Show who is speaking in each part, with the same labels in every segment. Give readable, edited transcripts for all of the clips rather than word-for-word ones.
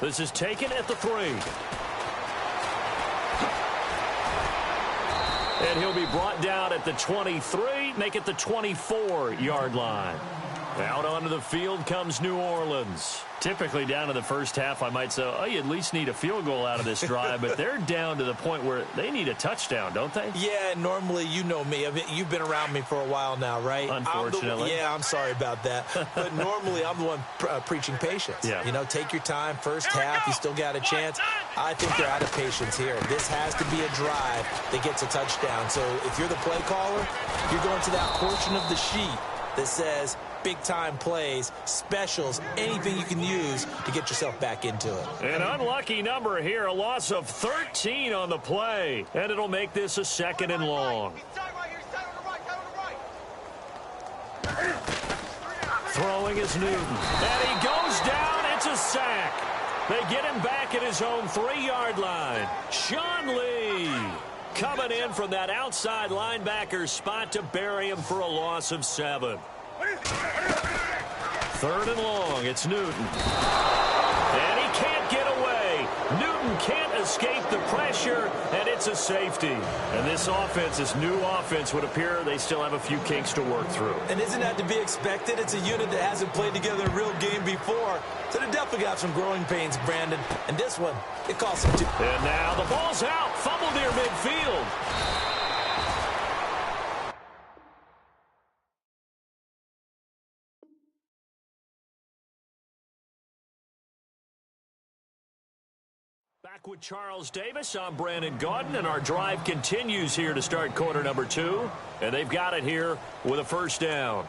Speaker 1: This is taken at the 3. And he'll be brought down at the 23, make it the 24-yard line. Out onto the field comes New Orleans. Typically down to the first half, I might say, oh, you at least need a field goal out of this drive, but they're down to the point where they need a touchdown, don't they?
Speaker 2: Yeah, normally, you know me. I mean, you've been around me for a while now, right?
Speaker 1: Unfortunately.
Speaker 2: I'm sorry about that. But normally, I'm the one preaching patience.
Speaker 1: Yeah.
Speaker 2: You know, take your time. First half, you still got a chance. I think they're out of patience here. This has to be a drive that gets a touchdown. So if you're the play caller, you're going to that portion of the sheet that says big-time plays, specials, anything you can use to get yourself back into it.
Speaker 1: An unlucky number here, a loss of 13 on the play, and it'll make this a 2nd and long. Throwing is Newton, and he goes down. It's a sack. They get him back at his own 3-yard line. Sean Lee coming in from that outside linebacker spot to bury him for a loss of 7. 3rd and long, it's Newton. And he can't get away. Newton can't escape the pressure, and it's a safety. And this offense, this new offense, would appear they still have a few kinks to work through.
Speaker 2: And isn't that to be expected? It's a unit that hasn't played together a real game before. So they definitely got some growing pains, Brandon. And this one, it costs him 2.
Speaker 1: And now the ball's out. Fumbled near midfield. Back with Charles Davis, I'm Brandon Gaudin, and our drive continues here to start quarter number 2. And they've got it here with a first down.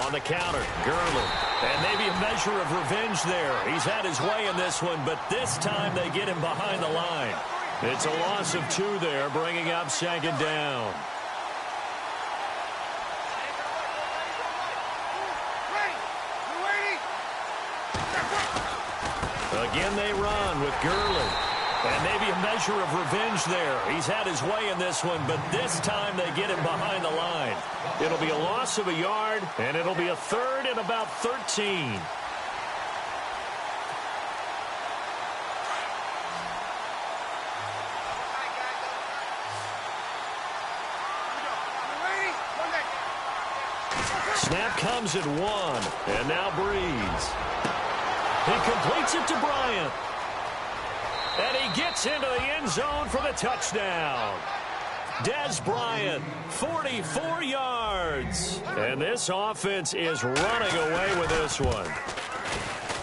Speaker 1: On the counter, Gurley. And maybe a measure of revenge there. He's had his way in this one, but this time they get him behind the line. It's a loss of 2 there, bringing up 2nd down. Again they run with Gurley. And maybe a measure of revenge there. He's had his way in this one, but this time they get him behind the line. It'll be a loss of a yard, and it'll be a 3rd and about 13. Snap comes at 1, and now Breeze. He completes it to Bryant. And he gets into the end zone for the touchdown. Des Bryant, 44 yards. And this offense is running away with this one.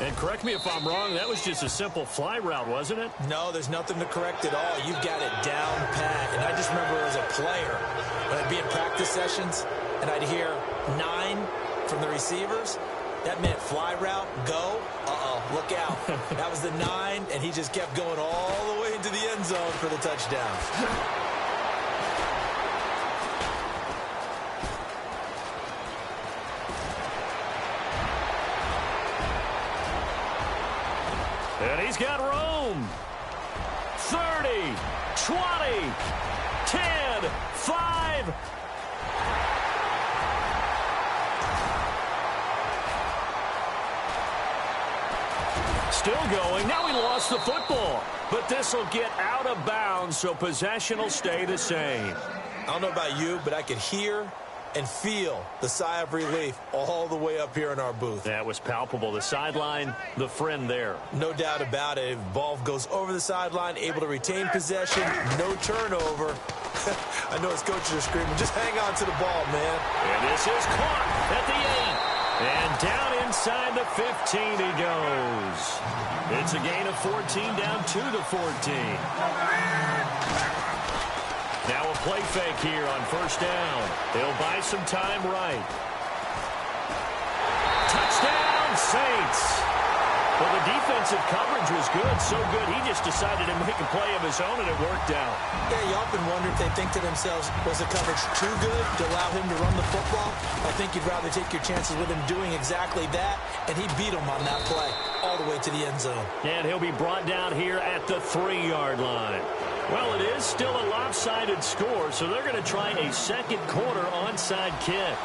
Speaker 1: And correct me if I'm wrong, that was just a simple fly route, wasn't it?
Speaker 2: No, there's nothing to correct at all. You've got it down pat. And I just remember as a player, when I'd be in practice sessions, and I'd hear 9 from the receivers, that meant fly route, go, look out. That was the 9, and he just kept going all the way into the end zone for the touchdown.
Speaker 1: And he's got room. 30, 20, 10, 5. Still going. Now he lost the football. But this will get out of bounds, so possession will stay the same.
Speaker 2: I don't know about you, but I could hear and feel the sigh of relief all the way up here in our booth.
Speaker 1: That was palpable. The sideline, the friend there.
Speaker 2: No doubt about it. Ball goes over the sideline, able to retain possession, no turnover. I know his coaches are screaming, just hang on to the ball, man.
Speaker 1: And this is caught at the 8. And down inside the 15 he goes. It's a gain of 14 down to the 14. Now a play fake here on first down. They'll buy some time right. Touchdown, Saints. Well, the defensive coverage was good, so good he just decided to make a play of his own, and it worked out.
Speaker 2: Yeah, you often wonder if they think to themselves, was the coverage too good to allow him to run the football? I think you'd rather take your chances with him doing exactly that, and he beat him on that play all the way to the end zone.
Speaker 1: And he'll be brought down here at the 3-yard line. Well, it is still a lopsided score, so they're going to try a second quarter onside kick.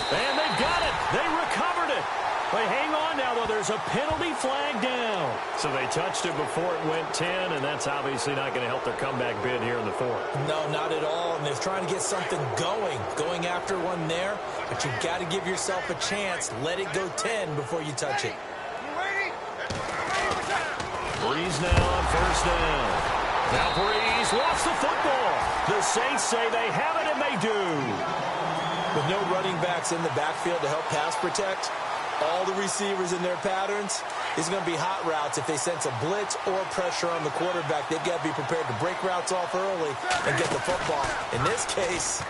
Speaker 1: And they've got it. They recovered it. They hang on now, though. There's a penalty flag down. So they touched it before it went 10, and that's obviously not going to help their comeback bid here in the fourth.
Speaker 2: No, not at all. And they're trying to get something going after one there. But you've got to give yourself a chance. Let it go 10 before you touch it.
Speaker 1: Breeze now on first down. Now Breeze lost the football. The Saints say they have it, and they do.
Speaker 2: With no running backs in the backfield to help pass protect, all the receivers in their patterns, it's going to be hot routes if they sense a blitz or pressure on the quarterback. They've got to be prepared to break routes off early and get the football. In this case,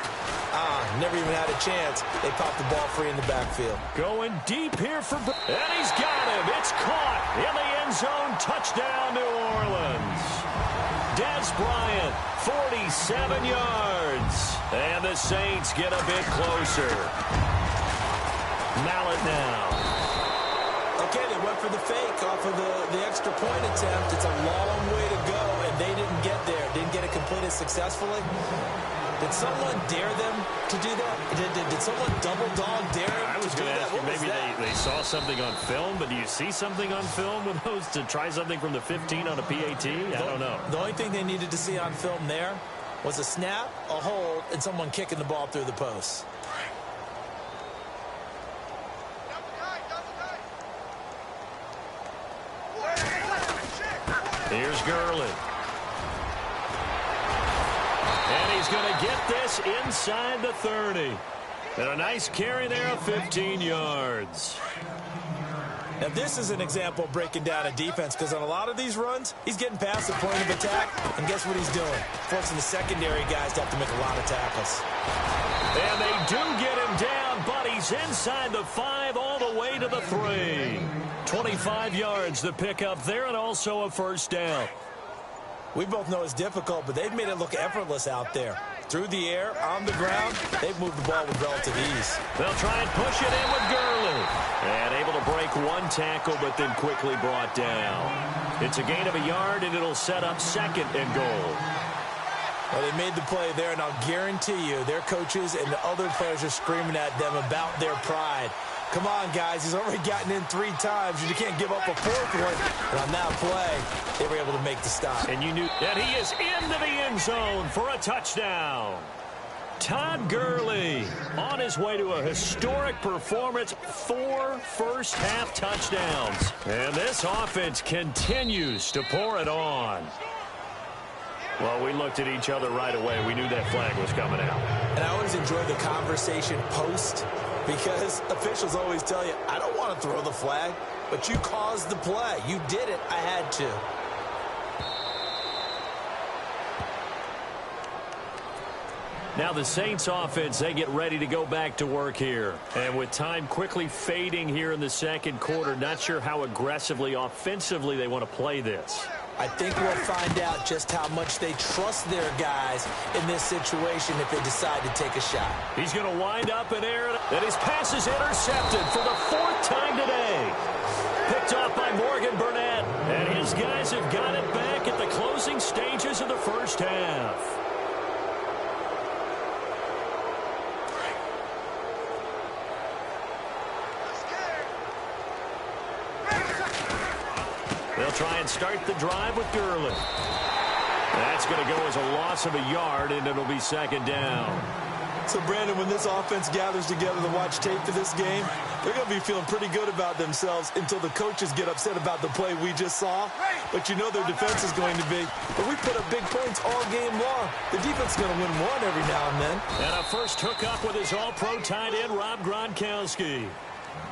Speaker 2: never even had a chance. They popped the ball free in the backfield.
Speaker 1: Going deep here for... And he's got him. It's caught in the end zone. Touchdown, New Orleans. Des Bryant, 47 yards. And the Saints get a bit closer. Mallet now.
Speaker 2: Okay, they went for the fake off of the extra point attempt. It's a long way to go, and they didn't get there. Didn't get it completed successfully. Did someone dare them to do that? Did someone double dog dare them?
Speaker 1: I was going to ask you, maybe they saw something on film, but do you see something on film with those to try something from the 15 on a PAT? I don't know.
Speaker 2: The only thing they needed to see on film there was a snap, a hold, and someone kicking the ball through the post.
Speaker 1: Here's Gurley. And he's going to get this inside the 30. And a nice carry there of 15 yards.
Speaker 2: Now, this is an example of breaking down a defense, because on a lot of these runs, he's getting past the point of attack, and guess what he's doing? Forcing the secondary guys to have to make a lot of tackles.
Speaker 1: And they do get him down, but he's inside the 5 all the way to the 3. 25 yards to pick up there, and also a first down.
Speaker 2: We both know it's difficult, but they've made it look effortless out there. Through the air, on the ground, they've moved the ball with relative ease.
Speaker 1: They'll try and push it in with Gurley. And able to break one tackle, but then quickly brought down. It's a gain of a yard, and it'll set up second and goal.
Speaker 2: Well, they made the play there, and I'll guarantee you their coaches and the other players are screaming at them about their pride. Come on, guys. He's already gotten in 3 times. You can't give up a 4th one. And on that play, they were able to make the stop.
Speaker 1: And you knew that he is into the end zone for a touchdown. Todd Gurley on his way to a historic performance. 4 first-half touchdowns. And this offense continues to pour it on. Well, we looked at each other right away. We knew that flag was coming out.
Speaker 2: And I always enjoy the conversation post, because officials always tell you, I don't want to throw the flag, but you caused the play. You did it. I had to.
Speaker 1: Now the Saints offense, they get ready to go back to work here. And with time quickly fading here in the second quarter, not sure how aggressively, offensively they want to play this.
Speaker 2: I think we'll find out just how much they trust their guys in this situation if they decide to take a shot.
Speaker 1: He's going to wind up in air, and his pass is intercepted for the 4th time today. Picked off by Morgan Burnett, and his guys have got it back at the closing stages of the first half. They'll try and start the drive with Gurley. That's going to go as a loss of a yard, and it'll be second down.
Speaker 2: So, Brandon, when this offense gathers together to watch tape for this game, they're going to be feeling pretty good about themselves until the coaches get upset about the play we just saw. But you know their defense is going to be, but we put up big points all game long. The defense is going to win one every now and then.
Speaker 1: And a first hookup with his all-pro tight end, Rob Gronkowski.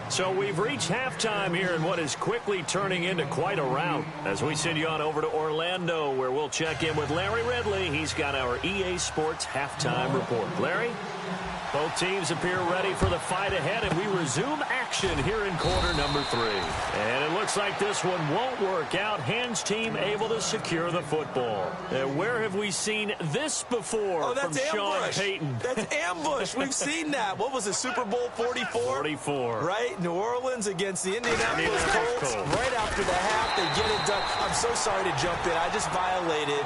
Speaker 1: So we've reached halftime here in what is quickly turning into quite a rout as we send you on over to Orlando, where we'll check in with Larry Ridley. He's got our EA Sports halftime report. Larry? Both teams appear ready for the fight ahead, and we resume action here in quarter number 3. And it looks like this one won't work out. Hans team able to secure the football. Where have we seen this before from Sean Payton?
Speaker 2: That's ambush. We've seen that. What was it, Super Bowl 44?
Speaker 1: 44.
Speaker 2: Right? New Orleans against the Indianapolis Colts. Right after the half, they get it done. I'm so sorry to jump in. I just violated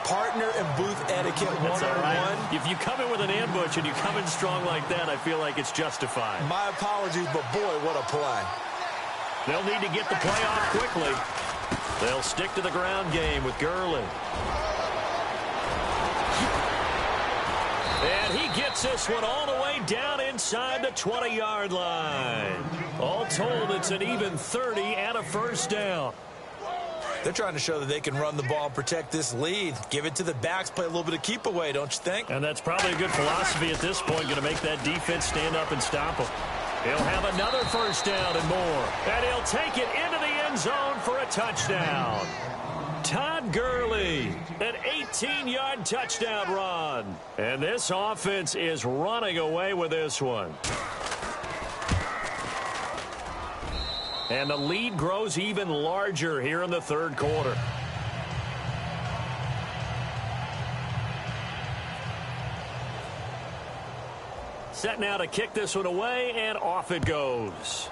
Speaker 2: partner and booth etiquette 101.
Speaker 1: Right. If you come in with an ambush and you come in strong like that, I feel like it's justified.
Speaker 2: My apologies, but boy, what a play.
Speaker 1: They'll need to get the play off quickly. They'll stick to the ground game with Gurley. And he gets this one all the way down inside the 20-yard line. All told, it's an even 30 and a first down.
Speaker 2: They're trying to show that they can run the ball and protect this lead. Give it to the backs, play a little bit of keep away, don't you think?
Speaker 1: And that's probably a good philosophy at this point, going to make that defense stand up and stop them. He'll have another first down and more. And he'll take it into the end zone for a touchdown. Todd Gurley, an 18-yard touchdown run. And this offense is running away with this one. And the lead grows even larger here in the third quarter. Set now to kick this one away, and off it goes.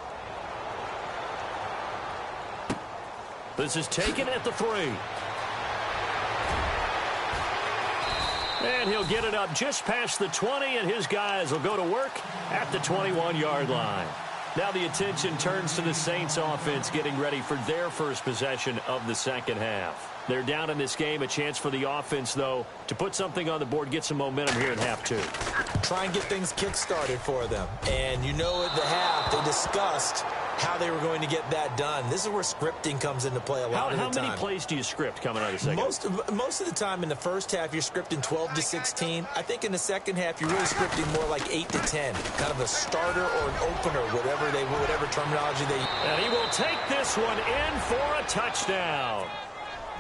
Speaker 1: This is taken at the 3. And he'll get it up just past the 20, and his guys will go to work at the 21-yard line. Now the attention turns to the Saints offense getting ready for their first possession of the second half. They're down in this game. A chance for the offense, though, to put something on the board, get some momentum here in half 2.
Speaker 2: Try and get things kick-started for them. And you know at the half, they discussed how they were going to get that done. This is where scripting comes into play a lot of the time. How
Speaker 1: many plays do you script coming out of the second?
Speaker 2: Most of the time in the first half, you're scripting 12 to 16. I think in the second half, you're really scripting more like 8 to 10. Kind of a starter or an opener, whatever terminology they use.
Speaker 1: And he will take this one in for a touchdown.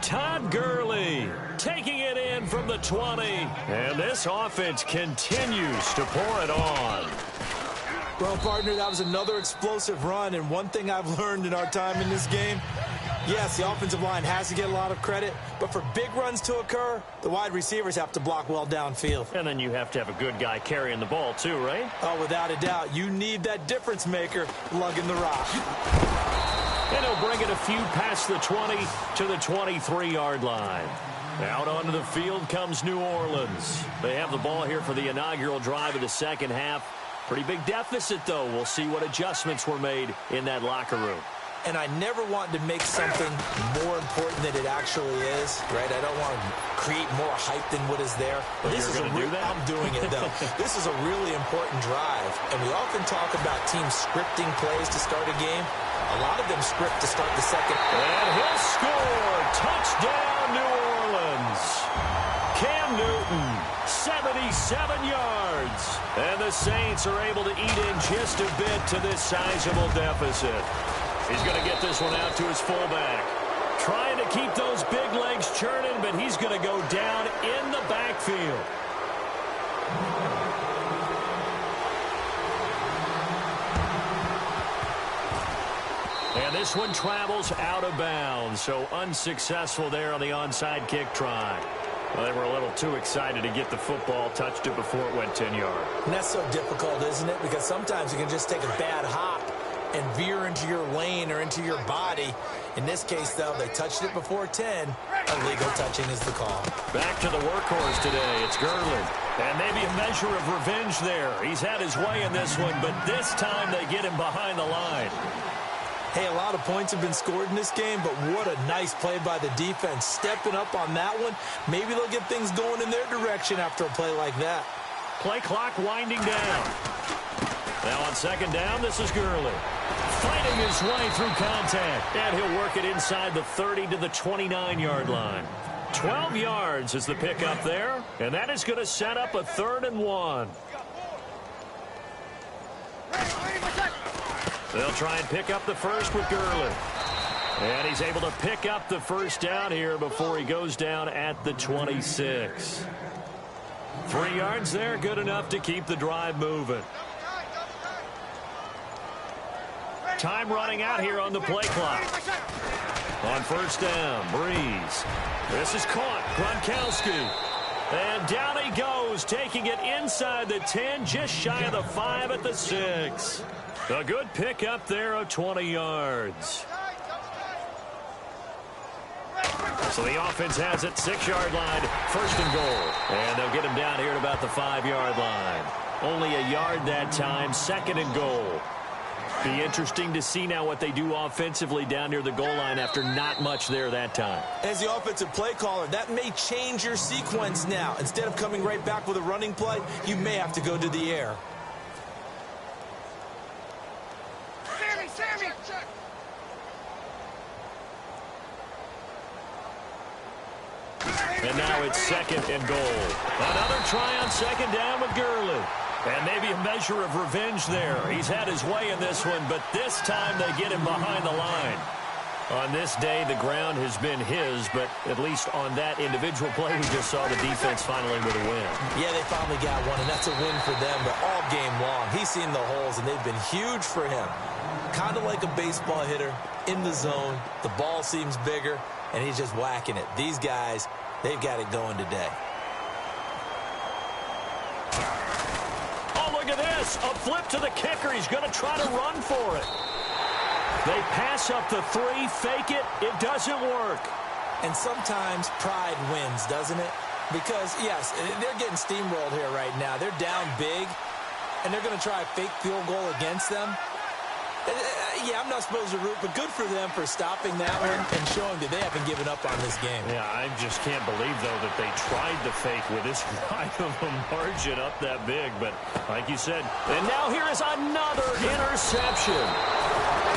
Speaker 1: Todd Gurley taking it in from the 20. And this offense continues to pour it on.
Speaker 2: Well, partner, that was another explosive run, and one thing I've learned in our time in this game, yes, the offensive line has to get a lot of credit, but for big runs to occur, the wide receivers have to block well downfield.
Speaker 1: And then you have to have a good guy carrying the ball too, right?
Speaker 2: Oh, without a doubt. You need that difference maker lugging the rock.
Speaker 1: And he'll bring it a few past the 20 to the 23-yard line. Out onto the field comes New Orleans. They have the ball here for the inaugural drive of the second half. Pretty big deficit, though. We'll see what adjustments were made in that locker room.
Speaker 2: And I never want to make something more important than it actually is, right? I don't want to create more hype than what is there.
Speaker 1: But this is
Speaker 2: I'm doing it, though. This is a really important drive. And we often talk about teams scripting plays to start a game. A lot of them script to start the second.
Speaker 1: And he'll score. Touchdown, New Orleans. Cam Newton, 77 yards. And the Saints are able to eat in just a bit to this sizable deficit. He's going to get this one out to his fullback. Trying to keep those big legs churning, but he's going to go down in the backfield. And this one travels out of bounds, so unsuccessful there on the onside kick try. Well, they were a little too excited to get the football, touched it before it went 10 yards.
Speaker 2: And that's so difficult, isn't it? Because sometimes you can just take a bad hop and veer into your lane or into your body. In this case, though, they touched it before 10. Illegal touching is the call.
Speaker 1: Back to the workhorse today. It's Gurley. And maybe a measure of revenge there. He's had his way in this one, but this time they get him behind the line.
Speaker 2: Hey, a lot of points have been scored in this game, but what a nice play by the defense. Stepping up on that one. Maybe they'll get things going in their direction after a play like that.
Speaker 1: Play clock winding down. Now on second down, this is Gurley. Fighting his way through contact. And he'll work it inside the 30 to the 29-yard line. 12 yards is the pickup there. And that is going to set up a 3rd and 1. They'll try and pick up the first with Gurley. And he's able to pick up the first down here before he goes down at the 26. 3 yards there, good enough to keep the drive moving. Time running out here on the play clock. On first down, Breeze. This is caught. Gronkowski. And down he goes, taking it inside the 10, just shy of the 5 at the 6. A good pick up there of 20 yards. So the offense has it, 6-yard line, first and goal. And they'll get him down here at about the 5-yard line. Only a yard that time, second and goal. Be interesting to see now what they do offensively down near the goal line after not much there that time.
Speaker 2: As the offensive play caller, that may change your sequence now. Instead of coming right back with a running play, you may have to go to the air.
Speaker 3: Sammy.
Speaker 1: And now it's second and goal. Another try on second down with Gurley. And maybe a measure of revenge there. He's had his way in this one, but this time they get him behind the line. On this day, the ground has been his, but at least on that individual play, we just saw the defense finally with a win.
Speaker 2: Yeah, they finally got one, and that's a win for them, but all game long, he's seen the holes, and they've been huge for him. Kind of like a baseball hitter in the zone. The ball seems bigger, and he's just whacking it. These guys, they've got it going today.
Speaker 1: Look at this, a flip to the kicker. He's going to try to run for it. They pass up the 3, fake it. It doesn't work.
Speaker 2: And sometimes pride wins, doesn't it? Because, yes, they're getting steamrolled here right now. They're down big, and they're going to try a fake field goal against them. Yeah, I'm not supposed to root, but good for them for stopping that one and showing that they haven't given up on this game.
Speaker 1: Yeah, I just can't believe, though, that they tried the fake with this wide of a margin up that big. But like you said, and now here is another interception.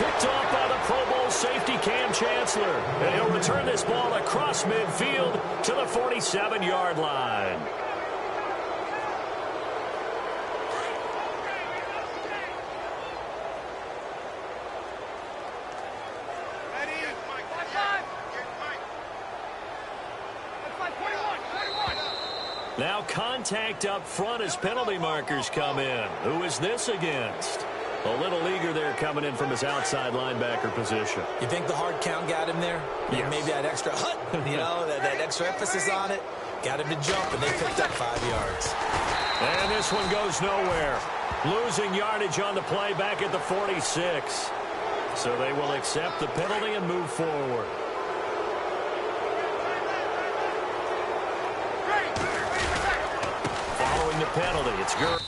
Speaker 1: Picked off by the Pro Bowl safety Cam Chancellor. And he'll return this ball across midfield to the 47-yard line. Now contact up front as penalty markers come in. Who is this against? A little eager there coming in from his outside linebacker position.
Speaker 2: You think the hard count got him there?
Speaker 1: Yes.
Speaker 2: Maybe that extra hut, that extra emphasis on it. Got him to jump, and they picked up 5 yards.
Speaker 1: And this one goes nowhere. Losing yardage on the play back at the 46. So they will accept the penalty and move forward. Following the penalty, it's Gurley.